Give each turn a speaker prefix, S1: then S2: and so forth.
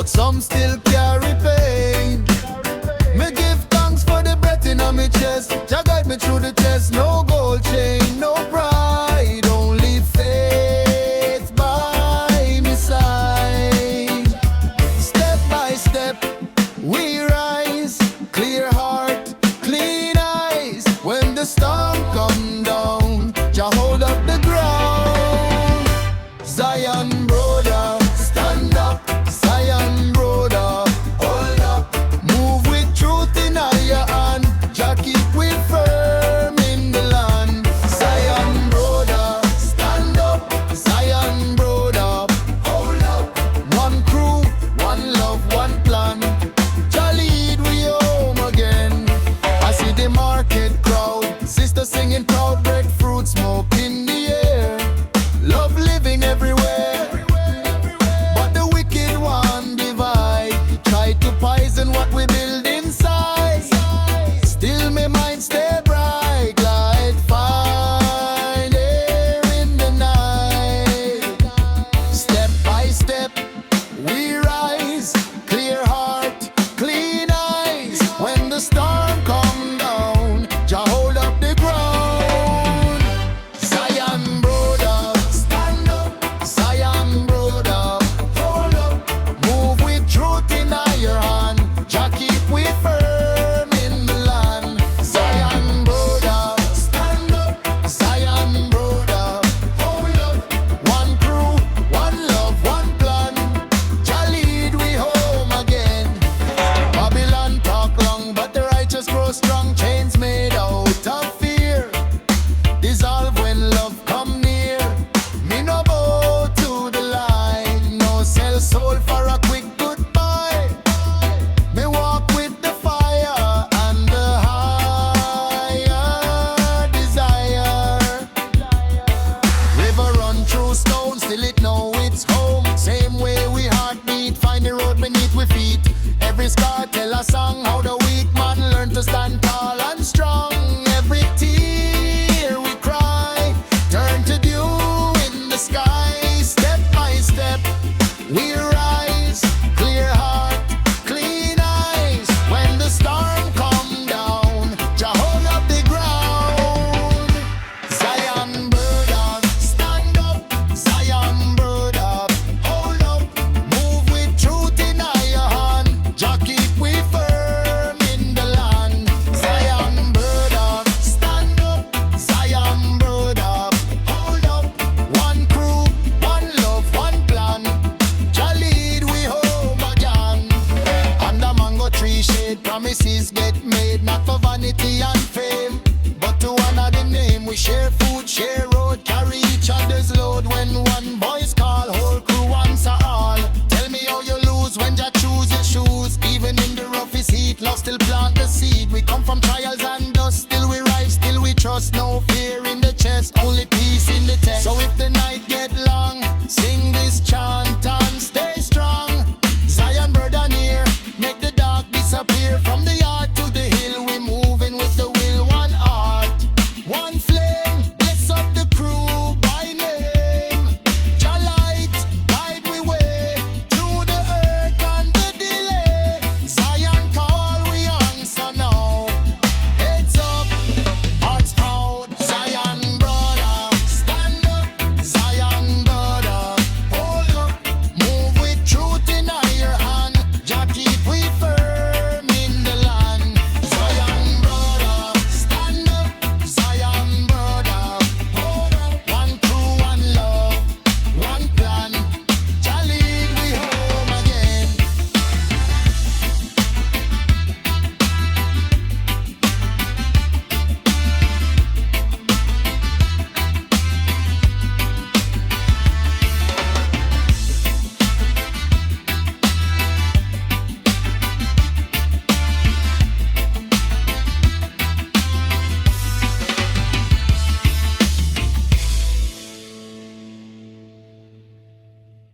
S1: but some still carry pain. Me give thanks for the breath in my chest. Jah guide me through the test. No gold chain, no pride, only faith by my side. Step by step we rise, clear heart, clean eyes. When the storm come down, Jah hold up the ground. Zion brother, stand up. Zion brother, hold up. Move with truth in your hand. Jah keep we firm in the land. Zion brother, stand up. Zion brother, hold up. One crew, one love, one plan. Jah lead we home again. I see the market crowd, sisters singing proud, breadfruit smoke in the air. Love living everywhere, but the wicked one divide. Try to poison what we build inside. Still my mind stay bright, light fine here in the night. Step by step we rise, clear heart, clean eyes. When the storm come down, Jah hold up the ground. Zion brother, stand up. Zion brother, hold up. Move with truth in your hand. Jah keep we firm in the land. Zion brother, stand up. Zion brother, hold up. One crew, one love, one plan. Jah lead we home again. Babylon talk long, but the righteous grow strong. Chains made out of fear dissolve when love come near. Me no bow to the line, no sell soul for a quick goodbye. Me walk with the fire and the higher desire. River run through stone, still it know it's home. Same way we heartbeat, find the road beneath we feet. Every scar tell a song how the weak man learn to stand tall and strong. Every tear we cry turn to dew in the sky. Step by step we rise, clear heart, clean eyes. When the storm come down, Jah hold up the ground. Zion brother, stand up. Zion brother, hold up. Move with truth in your hand. Jah keep we firm in the land. Zion brother, stand up. Zion brother, hold up. One crew, one love, one plan. Jah lead we home again. Under mango tree shade, promises get made, not for vanity and fame, but to honor the name. We share food, share road, carry each other's load. When one voice call, whole crew answer all. Tell me how you lose when Jah choose your shoes. Even in the roughest heat, love still plant the seed. We come from trials and dust, still we rise, still we trust. No fear in the chest, only peace in the text. So if the night get long